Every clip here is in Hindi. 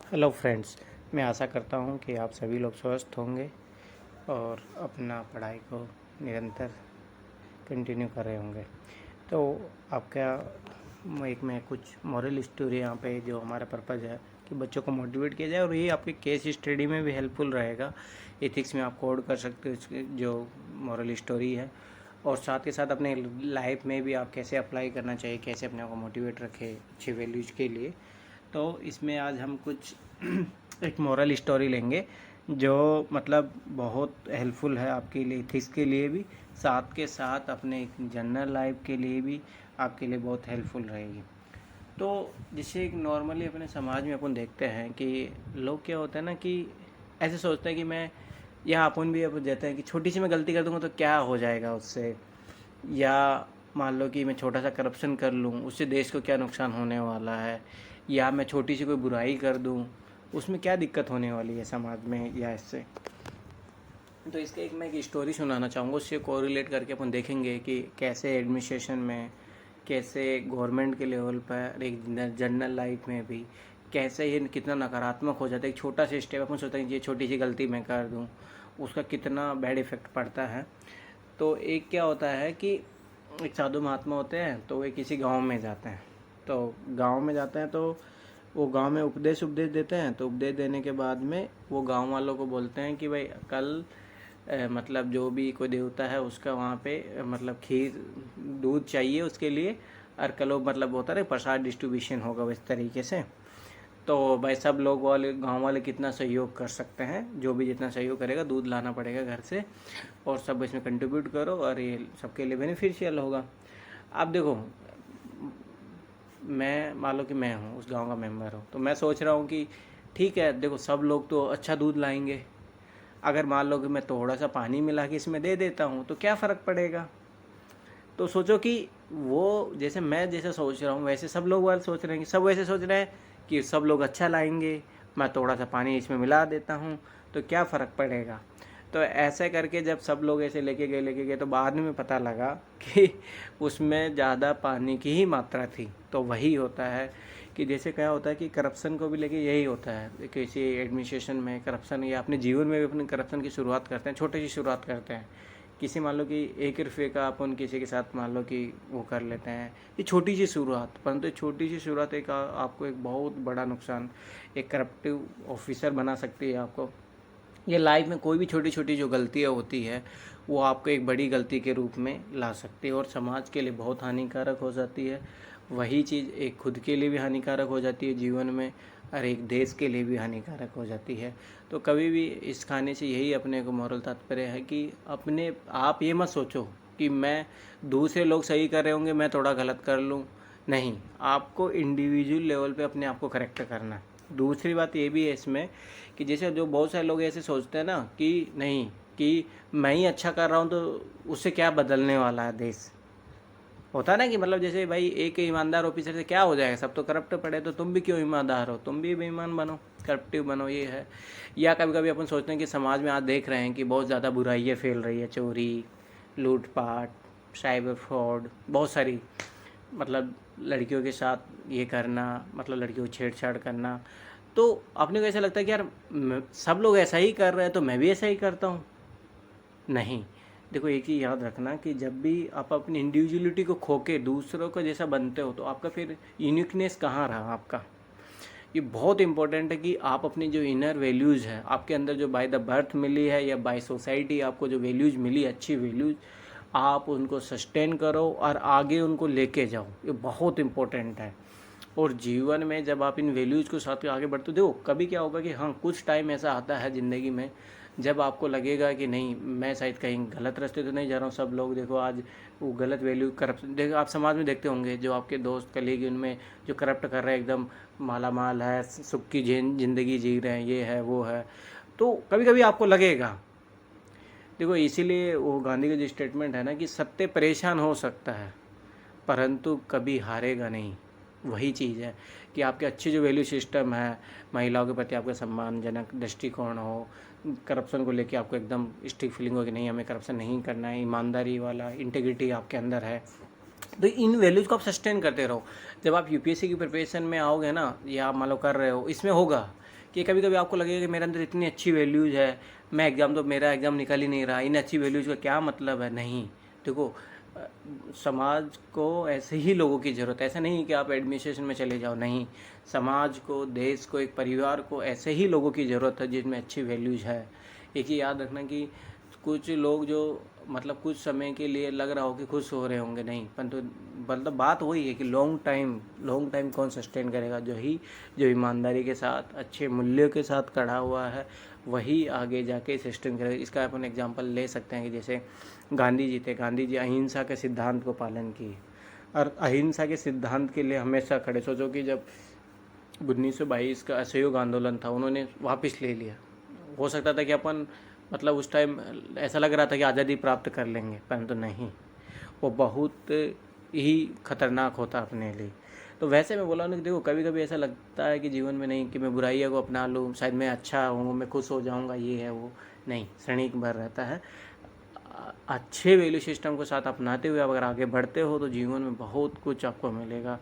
हेलो फ्रेंड्स, मैं आशा करता हूँ कि आप सभी लोग स्वस्थ होंगे और अपना पढ़ाई को निरंतर कंटिन्यू कर रहे होंगे। तो आपका मैं कुछ मॉरल स्टोरी यहाँ पे जो हमारा पर्पज़ है कि बच्चों को मोटिवेट किया जाए, और ये आपके केस स्टडी में भी हेल्पफुल रहेगा। एथिक्स में आप कोड कर सकते हो इसके जो मॉरल स्टोरी है, और साथ के साथ अपने लाइफ में भी आप कैसे अप्लाई करना चाहिए, कैसे अपने आप को मोटिवेट रखें अच्छी वैल्यूज़ के लिए। तो इसमें आज हम कुछ एक मॉरल स्टोरी लेंगे जो मतलब बहुत हेल्पफुल है आपके लिए, एथिक्स के लिए भी, साथ के साथ अपने जनरल लाइफ के लिए भी आपके लिए बहुत हेल्पफुल रहेगी। तो जैसे एक नॉर्मली अपने समाज में अपन देखते हैं कि लोग क्या होता है ना कि ऐसे सोचते हैं कि मैं, या अपन भी अपन देते हैं कि छोटी सी मैं गलती कर दूंगा तो क्या हो जाएगा उससे, या मान लो कि मैं छोटा सा करप्शन कर लूँ उससे देश को क्या नुकसान होने वाला है, या मैं छोटी सी कोई बुराई कर दूँ उसमें क्या दिक्कत होने वाली है समाज में या इससे। तो इसका मैं एक स्टोरी सुनाना चाहूँगा, उससे कोरिलेट करके अपन देखेंगे कि कैसे एडमिनिस्ट्रेशन में, कैसे गवर्नमेंट के लेवल पर, एक जनरल लाइफ में भी कैसे ये कितना नकारात्मक हो जाता है। एक छोटा सा स्टेप अपन सोचते हैं कि ये छोटी सी गलती मैं कर दूँ उसका कितना बैड इफ़ेक्ट पड़ता है। तो एक क्या होता है कि एक साधु महात्मा होते हैं, तो वे किसी गांव में जाते हैं। तो गांव में जाते हैं तो वो गांव में उपदेश देते हैं। तो उपदेश देने के बाद में वो गांव वालों को बोलते हैं कि भाई कल मतलब जो भी कोई देवता है उसका वहाँ पे मतलब खीर दूध चाहिए उसके लिए, और कल वो मतलब होता है प्रसाद डिस्ट्रीब्यूशन होगा इस तरीके से। तो भाई सब लोग वाले गांव वाले कितना सहयोग कर सकते हैं, जो भी जितना सहयोग करेगा, दूध लाना पड़ेगा घर से और सब इसमें कंट्रीब्यूट करो और ये सबके लिए बेनिफिशियल होगा। आप देखो, मैं मान लो कि मैं हूँ उस गांव का मेंबर हूँ, तो मैं सोच रहा हूँ कि ठीक है, देखो सब लोग तो अच्छा दूध लाएंगे, अगर मान लो कि मैं थोड़ा सा पानी मिला के इसमें दे देता हूँ तो क्या फ़र्क पड़ेगा। तो सोचो कि वो जैसे मैं जैसे सोच रहा हूँ वैसे सब लोग वाले सोच रहे हैं, कि सब वैसे सोच रहे हैं कि सब लोग अच्छा लाएंगे, मैं थोड़ा सा पानी इसमें मिला देता हूँ तो क्या फ़र्क पड़ेगा। तो ऐसे करके जब सब लोग ऐसे लेके गए तो बाद में पता लगा कि उसमें ज़्यादा पानी की ही मात्रा थी। तो वही होता है कि जैसे क्या होता है कि करप्शन को भी लेके यही होता है, किसी एडमिनिस्ट्रेशन में करप्शन, या अपने जीवन में भी अपने करप्शन की शुरुआत करते हैं, छोटी सी शुरुआत करते हैं। किसी मान लो कि 1 रुपये का अपन किसी के साथ मान लो कि वो कर लेते हैं, ये छोटी सी शुरुआत, परंतु छोटी सी शुरुआत एक आपको एक बहुत बड़ा नुकसान, एक करप्टिव ऑफिसर बना सकती है आपको। ये लाइफ में कोई भी छोटी छोटी जो गलतियाँ होती है वो आपको एक बड़ी गलती के रूप में ला सकती है और समाज के लिए बहुत हानिकारक हो जाती है। वही चीज़ एक खुद के लिए भी हानिकारक हो जाती है जीवन में, और एक देश के लिए भी हानिकारक हो जाती है। तो कभी भी इस कहानी से यही अपने को मॉरल तात्पर्य है कि अपने आप ये मत सोचो कि मैं, दूसरे लोग सही कर रहे होंगे मैं थोड़ा गलत कर लूँ। नहीं, आपको इंडिविजुअल लेवल पे अपने आप को करेक्ट करना है। दूसरी बात ये भी है इसमें कि जैसे जो बहुत सारे लोग ऐसे सोचते हैं ना कि नहीं, कि मैं ही अच्छा कर रहा हूँ तो उससे क्या बदलने वाला है देश। होता है ना कि मतलब जैसे भाई एक ईमानदार ऑफिसर से क्या हो जाएगा, सब तो करप्ट पड़े, तो तुम भी क्यों ईमानदार हो, तुम भी बेईमान बनो, करप्टिव बनो, ये है। या कभी कभी अपन सोचते हैं कि समाज में आज देख रहे हैं कि बहुत ज़्यादा बुराइयाँ फैल रही है, चोरी, लूटपाट, साइबर फ्रॉड, बहुत सारी, मतलब लड़कियों के साथ ये करना, मतलब लड़कियों को छेड़छाड़ करना। तो अपने को ऐसा लगता है कि यार सब लोग ऐसा ही कर रहे हैं तो मैं भी ऐसा ही करता हूँ। नहीं, देखो एक ही याद रखना कि जब भी आप अपनी इंडिविजुअलिटी को खो के दूसरों को जैसा बनते हो तो आपका फिर यूनिकनेस कहाँ रहा आपका। ये बहुत इंपॉर्टेंट है कि आप अपनी जो इनर वैल्यूज़ है आपके अंदर, जो बाय द बर्थ मिली है या बाय सोसाइटी आपको जो वैल्यूज़ मिली, अच्छी वैल्यूज़, आप उनको सस्टेन करो और आगे उनको लेके जाओ। ये बहुत इंपॉर्टेंट है। और जीवन में जब आप इन वैल्यूज़ को साथ में आगे बढ़ते हो, देखो कभी क्या होगा कि हाँ कुछ टाइम ऐसा आता है ज़िंदगी में जब आपको लगेगा कि नहीं, मैं शायद कहीं गलत रास्ते तो नहीं जा रहा हूँ। सब लोग देखो आज वो गलत वैल्यू, करप्शन, देखो आप समाज में देखते होंगे जो आपके दोस्त कलीग उनमें जो करप्ट कर रहे हैं, एकदम माला माल है, सुख की ज़िंदगी जी रहे हैं, ये है वो है। तो कभी कभी आपको लगेगा, देखो इसीलिए वो गांधी का जो स्टेटमेंट है ना कि सत्य परेशान हो सकता है परंतु कभी हारेगा नहीं। वही चीज़ है कि आपके अच्छे जो वैल्यू सिस्टम है, महिलाओं के प्रति आपका सम्मानजनक दृष्टिकोण हो, करप्शन को लेके आपको एकदम स्ट्रिक्ट फीलिंग हो कि नहीं हमें करप्शन नहीं करना है, ईमानदारी वाला इंटीग्रिटी आपके अंदर है, तो इन वैल्यूज़ को आप सस्टेन करते रहो। जब आप यूपीएससी की प्रिपरेशन में आओगे ना, या आप मान लो कर रहे हो, इसमें होगा कि कभी कभी आपको लगेगा कि मेरे अंदर इतनी अच्छी वैल्यूज़ है, मैं एग्ज़ाम तो मेरा एग्ज़ाम निकल ही नहीं रहा, इन अच्छी वैल्यूज़ का क्या मतलब है। नहीं, देखो अ, समाज को ऐसे ही लोगों की ज़रूरत है। ऐसा नहीं कि आप एडमिनिस्ट्रेशन में चले जाओ, नहीं, समाज को, देश को, एक परिवार को ऐसे ही लोगों की ज़रूरत है जिनमें अच्छी वैल्यूज़ है। एक ही याद रखना कि कुछ लोग जो मतलब कुछ समय के लिए लग रहा हो कि खुश हो रहे होंगे, नहीं, परंतु मतलब बात वही है कि लॉन्ग टाइम कौन सस्टेन करेगा। जो ईमानदारी के साथ, अच्छे मूल्यों के साथ खड़ा हुआ है, वही आगे जाके सस्टेन करेगा। इसका अपन एग्जांपल ले सकते हैं कि जैसे गांधी जी थे। गांधी जी अहिंसा के सिद्धांत को पालन किए और अहिंसा के सिद्धांत के लिए हमेशा खड़े। सोचो कि जब 1922 का असहयोग आंदोलन था, उन्होंने वापस ले लिया। हो सकता था कि अपन मतलब उस टाइम ऐसा लग रहा था कि आज़ादी प्राप्त कर लेंगे, परंतु नहीं, वो बहुत ही खतरनाक होता अपने लिए। तो वैसे मैं बोला ना कि देखो कभी कभी ऐसा लगता है कि जीवन में नहीं कि मैं बुराइयों को अपना लूँ, शायद मैं अच्छा हूँ, मैं खुश हो जाऊँगा, ये है वो, नहीं, क्षणिक भर रहता है। अच्छे वैल्यू सिस्टम के साथ अपनाते हुए अगर आगे बढ़ते हो तो जीवन में बहुत कुछ आपको मिलेगा।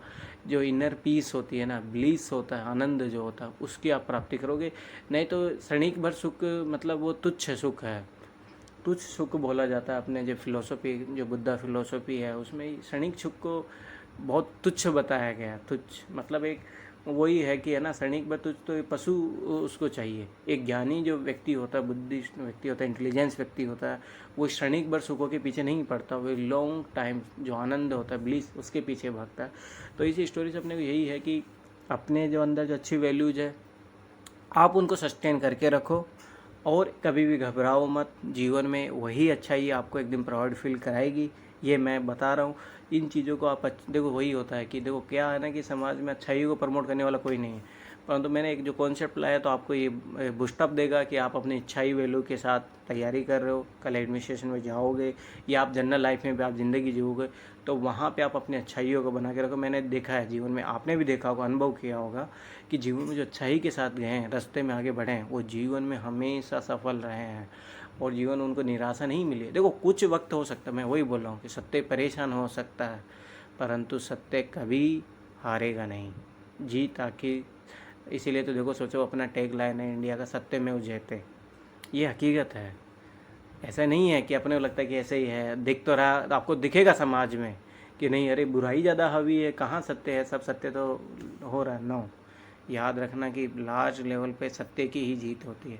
जो इनर पीस होती है ना, ब्लीस होता है, आनंद जो होता है, उसकी आप प्राप्ति करोगे। नहीं तो क्षणिक भर सुख मतलब वो तुच्छ सुख है, तुच्छ सुख बोला जाता है। अपने जो फिलोसफी, जो बुद्धा फिलोसफी है, उसमें क्षणिक सुख को बहुत तुच्छ बताया गया है। तुच्छ मतलब एक वही है कि है ना, क्षणिक भर तुच्छ तो पशु उसको चाहिए। एक ज्ञानी जो व्यक्ति होता है, बुद्धिस्ट व्यक्ति होता है, इंटेलिजेंस व्यक्ति होता है, वो क्षणिक भर सुखों के पीछे नहीं पड़ता, वो लॉन्ग टाइम जो आनंद होता है, ब्लिस, उसके पीछे भागता है। तो इस स्टोरी से अपने को यही है कि अपने जो अंदर जो अच्छी वैल्यूज है, आप उनको सस्टेन करके रखो और कभी भी घबराओ मत। जीवन में वही अच्छाई आपको एक दिन प्राउड फील कराएगी, ये मैं बता रहा हूँ। इन चीज़ों को आप देखो, वही होता है कि देखो क्या है ना कि समाज में अच्छाई को प्रमोट करने वाला कोई नहीं है, परंतु मैंने एक जो कॉन्सेप्ट लाया तो आपको ये बूस्टअप देगा कि आप अपनी अच्छाई वैल्यू के साथ तैयारी कर रहे हो, कल एडमिनिस्ट्रेशन में जाओगे या आप जनरल लाइफ में भी आप ज़िंदगी जियोगे, तो वहाँ पे आप अपनी अच्छाइयों को बना के रखो। मैंने देखा है जीवन में, आपने भी देखा होगा, अनुभव किया होगा कि जीवन में जो अच्छाई के साथ गए हैं, रास्ते में आगे बढ़े हैं, वो जीवन में हमेशा सफल रहे हैं और जीवन उनको निराशा नहीं मिली। देखो कुछ वक्त हो सकता है, मैं वही बोल रहा हूँ कि सत्य परेशान हो सकता है, परंतु सत्य कभी हारेगा नहीं, जीत आखिर। इसीलिए तो देखो, सोचो अपना टैग लाइन है इंडिया का, सत्य में जयते। ये हकीकत है, ऐसा नहीं है कि अपने को लगता है कि ऐसे ही है। दिख तो रहा, आपको दिखेगा समाज में कि नहीं, अरे बुराई ज़्यादा हावी है, कहाँ सत्य है, सब सत्य तो हो रहा है। नो, याद रखना कि लार्ज लेवल पे सत्य की ही जीत होती है।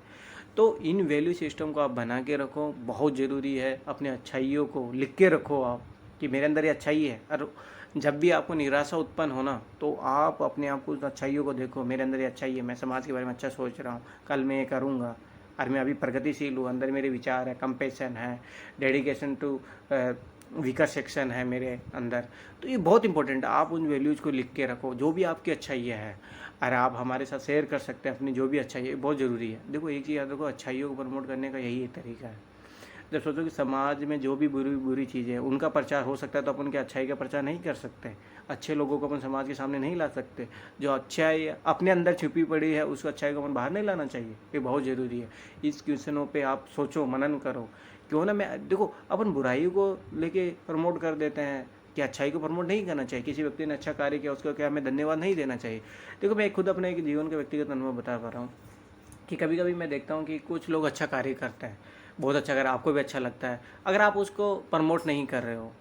तो इन वैल्यू सिस्टम को आप बना के रखो, बहुत ज़रूरी है। अपने अच्छाइयों को लिख के रखो आप कि मेरे अंदर ये अच्छाई है, और जब भी आपको निराशा उत्पन्न होना तो आप अपने आप को उस अच्छाइयों को देखो, मेरे अंदर ये अच्छाई है, मैं समाज के बारे में अच्छा सोच रहा हूँ, कल मैं ये करूँगा, और मैं अभी प्रगतिशील हूँ, अंदर मेरे विचार है, कंपेशन है, डेडिकेशन टू वीकर सेक्शन है मेरे अंदर। तो ये बहुत इंपॉर्टेंट है, आप उन वैल्यूज़ को लिख के रखो, जो भी आपकी अच्छाइयाँ है, और आप हमारे साथ शेयर कर सकते हैं अपनी जो भी अच्छाई है, बहुत ज़रूरी है। देखो एक चीज़ याद रखो, अच्छाइयों को प्रमोट करने का यही एक तरीका है। जब सोचो कि समाज में जो भी बुरी बुरी चीज़ें हैं उनका प्रचार हो सकता है, तो अपन क्या अच्छाई का प्रचार नहीं कर सकते? अच्छे लोगों को अपन समाज के सामने नहीं ला सकते? जो अच्छाई अपने अंदर छिपी पड़ी है, उस अच्छाई को अपन बाहर नहीं लाना चाहिए? ये बहुत ज़रूरी है। इस क्वेश्चनों पे आप सोचो, मनन करो। क्यों ना, मैं देखो अपन बुराई को लेके प्रमोट कर देते हैं कि अच्छाई को प्रमोट नहीं करना चाहिए। किसी व्यक्ति ने अच्छा कार्य किया, उसको क्या हमें धन्यवाद नहीं देना चाहिए? देखो मैं खुद अपने एक जीवन के व्यक्तिगत अनुभव बता पा रहा हूँ कि कभी कभी मैं देखता हूँ कि कुछ लोग अच्छा कार्य करते हैं, बहुत अच्छा, अगर आपको भी अच्छा लगता है, अगर आप उसको प्रमोट नहीं कर रहे हो,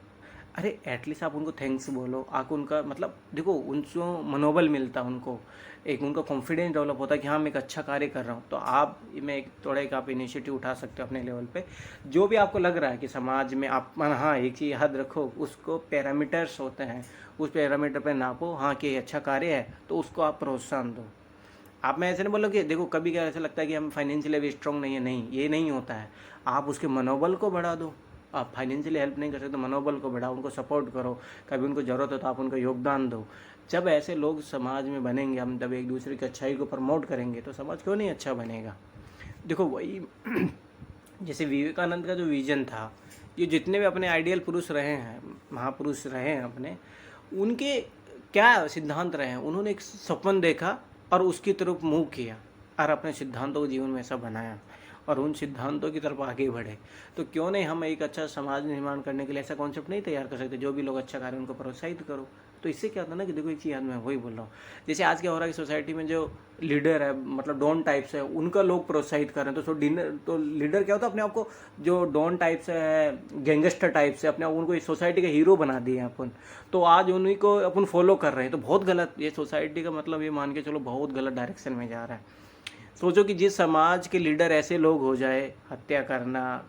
अरे एटलीस्ट आप उनको थैंक्स बोलो। आप उनका मतलब देखो, उनको मनोबल मिलता है, उनको एक उनका कॉन्फिडेंस डेवलप होता है कि हाँ मैं एक अच्छा कार्य कर रहा हूँ। तो आप में एक थोड़ा एक आप इनिशिएटिव उठा सकते हो अपने लेवल पे, जो भी आपको लग रहा है कि समाज में आप, हाँ एक चीज़ याद रखो, उसको पैरामीटर्स होते हैं, उस पैरामीटर पे नापो, हाँ कि अच्छा कार्य है तो उसको आप प्रोत्साहन दो। आप, मैं ऐसे नहीं बोल रहा कि देखो कभी क्या ऐसा लगता है कि हम फाइनेंशियली अभी स्ट्रॉन्ग नहीं है, नहीं, ये नहीं होता है। आप उसके मनोबल को बढ़ा दो। आप फाइनेंशियली हेल्प नहीं कर सकते तो मनोबल को बढ़ाओ, उनको सपोर्ट करो, कभी उनको ज़रूरत हो तो आप उनको योगदान दो। जब ऐसे लोग समाज में बनेंगे, हम जब एक दूसरे की अच्छाई को प्रमोट करेंगे तो समाज क्यों नहीं अच्छा बनेगा। देखो वही जैसे विवेकानंद का जो विजन था, ये जितने भी अपने आइडियल पुरुष रहे हैं, महापुरुष रहे हैं अपने, उनके क्या सिद्धांत रहे हैं। उन्होंने एक सपन देखा और उसकी तरफ मूव किया और अपने सिद्धांतों को जीवन में ऐसा बनाया और उन सिद्धांतों की तरफ आगे बढ़े। तो क्यों नहीं हम एक अच्छा समाज निर्माण करने के लिए ऐसा कॉन्सेप्ट नहीं तैयार कर सकते? जो भी लोग अच्छा कार्य उनको प्रोत्साहित करो। तो इससे क्या होता है ना कि देखो एक चीज़ मैं वही बोल रहा हूँ, जैसे आज क्या हो रहा है कि सोसाइटी में जो लीडर है मतलब डॉन टाइप्स है उनका लोग प्रोत्साहित कर रहे हैं, तो लीडर क्या होता है अपने आप को जो डॉन टाइप से है गैंगस्टर टाइप से अपने आप उनको इस सोसाइटी का हीरो बना दिए अपन, तो आज उन्हीं को अपन फॉलो कर रहे हैं, तो बहुत गलत ये सोसाइटी का मतलब ये मान के चलो बहुत गलत डायरेक्शन में जा रहा है। सोचो कि जिस समाज के लीडर ऐसे लोग हो जाए, हत्या करना,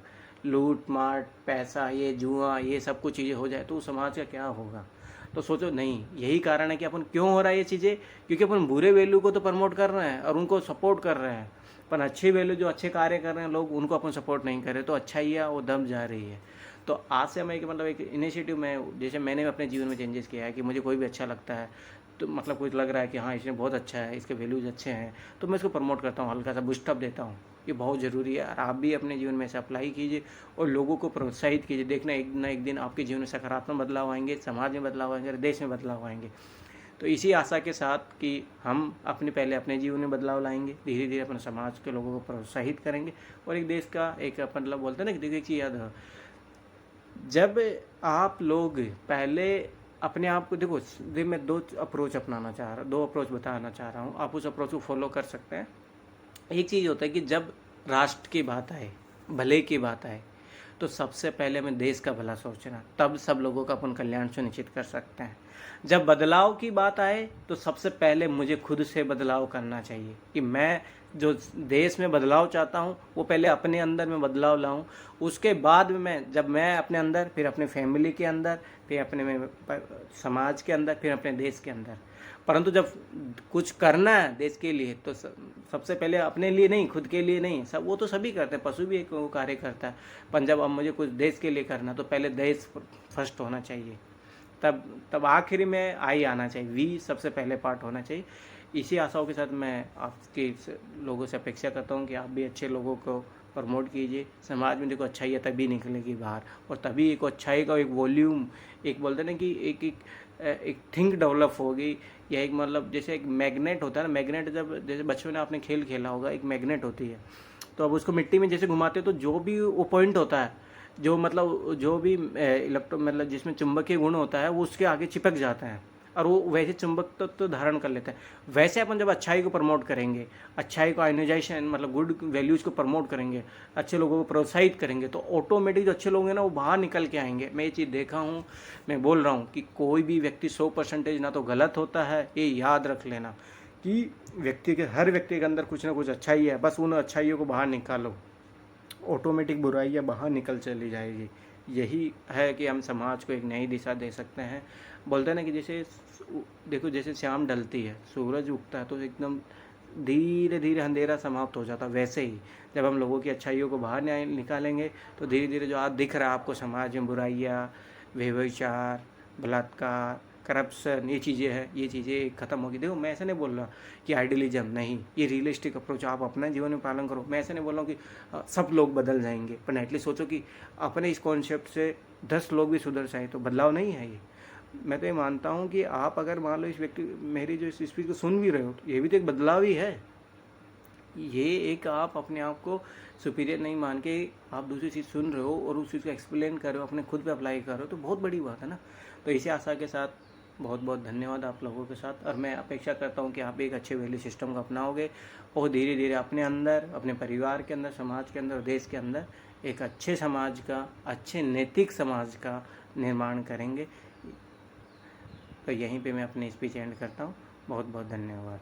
लूट मार, पैसा, ये जुआ, ये सब कुछ चीज़ें हो जाए तो उस समाज का क्या होगा। तो सोचो नहीं, यही कारण है कि अपन क्यों हो रहा है ये चीज़ें, क्योंकि अपन बुरे वैल्यू को तो प्रमोट कर रहे हैं और उनको सपोर्ट कर रहे हैं, पर अच्छी वैल्यू जो अच्छे कार्य कर रहे हैं लोग उनको अपन सपोर्ट नहीं कर रहे, तो अच्छाइयाँ वो दम जा रही है। तो आज से मैं मतलब एक इनिशिएटिव में जैसे मैंने अपने जीवन में चेंजेस किया है कि मुझे कोई भी अच्छा लगता है तो मतलब कुछ लग रहा है कि हाँ इसमें बहुत अच्छा है, इसके वैल्यूज़ अच्छे हैं, तो मैं इसको प्रमोट करता हूँ, हल्का सा बूस्टअप देता हूँ। ये बहुत ज़रूरी है और आप भी अपने जीवन में इसे अप्लाई कीजिए और लोगों को प्रोत्साहित कीजिए। देखना एक ना एक दिन आपके जीवन में सकारात्मक बदलाव आएंगे, समाज में बदलाव आएंगे, देश में बदलाव आएंगे। तो इसी आशा के साथ कि हम पहले अपने जीवन में बदलाव लाएंगे, धीरे धीरे अपने समाज के लोगों को प्रोत्साहित करेंगे और एक देश का एक मतलब बोलते हैं ना कि देखिए एक चीज़ याद है, जब आप लोग पहले अपने आप को देखो, मैं दो अप्रोच बताना चाह रहा हूँ, आप उस अप्रोच को फॉलो कर सकते हैं। एक चीज़ होता है कि जब राष्ट्र की बात आए, भले की बात आए, तो सबसे पहले हमें देश का भला सोचना, तब सब लोगों का अपन कल्याण सुनिश्चित कर सकते हैं। जब बदलाव की बात आए तो सबसे पहले मुझे खुद से बदलाव करना चाहिए कि मैं जो देश में बदलाव चाहता हूँ वो पहले अपने अंदर में बदलाव लाऊं, उसके बाद में जब मैं अपने अंदर, फिर अपने फैमिली के अंदर, फिर अपने में समाज के अंदर, फिर अपने देश के अंदर। परंतु जब कुछ करना है देश के लिए तो सबसे पहले अपने लिए नहीं, खुद के लिए नहीं, सब वो तो सभी करते हैं, पशु भी एक वो कार्य करता है, पर जब अब मुझे कुछ देश के लिए करना तो पहले देश फर्स्ट होना चाहिए, तब आखिरी में आई आना चाहिए, वी सबसे पहले पार्ट होना चाहिए। इसी आशाओं के साथ मैं आपके लोगों से अपेक्षा करता हूँ कि आप भी अच्छे लोगों को प्रमोट कीजिए। समाज में देखो अच्छाई है तभी निकलेगी बाहर, और तभी एक अच्छाई का एक वॉल्यूम, एक बोलते हैं ना कि एक थिंक डेवलप होगी, या एक मतलब जैसे एक मैग्नेट होता है ना, मैग्नेट जब जैसे बचपन में आपने खेल खेला होगा, एक मैग्नेट होती है, तो अब उसको मिट्टी में जैसे घुमाते हो तो जो भी वो पॉइंट होता है, जो भी इलेक्ट्रो मतलब जिसमें चुंबकीय गुण होता है वो उसके आगे चिपक जाता है और वो वैसे चुंबक तो धारण कर लेता है। वैसे अपन जब अच्छाई को प्रमोट करेंगे, अच्छाई को आयोनाइजेशन मतलब गुड वैल्यूज़ को प्रमोट करेंगे, अच्छे लोगों को प्रोत्साहित करेंगे, तो ऑटोमेटिक जो अच्छे लोग हैं ना वो बाहर निकल के आएंगे। मैं ये चीज़ देखा हूँ, मैं बोल रहा हूँ कि कोई भी व्यक्ति 100% ना तो गलत होता है, ये याद रख लेना कि हर व्यक्ति के अंदर कुछ ना कुछ अच्छाई है, बस उन अच्छाइयों को बाहर निकालो, ऑटोमेटिक बुराइयाँ बाहर निकल चली जाएगी। यही है कि हम समाज को एक नई दिशा दे सकते हैं। बोलते हैं ना कि जैसे देखो जैसे शाम ढलती है, सूरज उगता है तो एकदम धीरे धीरे अंधेरा समाप्त हो जाता है, वैसे ही जब हम लोगों की अच्छाइयों को बाहर निकालेंगे तो धीरे धीरे जो आज दिख रहा है आपको समाज में बुराइयाँ, व्यभिचार, बलात्कार, करप्शन, ये चीज़ें हैं, ये चीज़ें ख़त्म होगी। देखो मैं ऐसे नहीं बोल रहा कि आइडियलिज्म नहीं, ये रियलिस्टिक अप्रोच आप अपने जीवन में पालन करो। मैं ऐसे नहीं बोल रहा हूँ कि सब लोग बदल जाएंगे, पर एटलीस्ट सोचो कि अपने इस कॉन्सेप्ट से 10 लोग भी सुधर जाए तो बदलाव नहीं है ये। मैं तो ये मानता हूँ कि आप अगर मान लो इस व्यक्ति मेरी जो इस स्पीच को सुन भी रहे हो तो ये भी तो एक बदलाव ही है। ये एक आप अपने आप को सुपीरियर नहीं मान के आप दूसरी चीज़ सुन रहे हो और उस चीज़ को एक्सप्लेन कर रहे हो, अपने खुद पे अप्लाई कर रहे हो, तो बहुत बड़ी बात है ना। तो इसी आशा के साथ बहुत बहुत धन्यवाद आप लोगों के साथ, और मैं अपेक्षा करता हूँ कि आप एक अच्छे वैल्यू सिस्टम को अपनाओगे और धीरे धीरे अपने अंदर, अपने परिवार के अंदर, समाज के अंदर, देश के अंदर एक अच्छे समाज का, अच्छे नैतिक समाज का निर्माण करेंगे। तो यहीं पे मैं अपनी स्पीच एंड करता हूँ। बहुत बहुत धन्यवाद।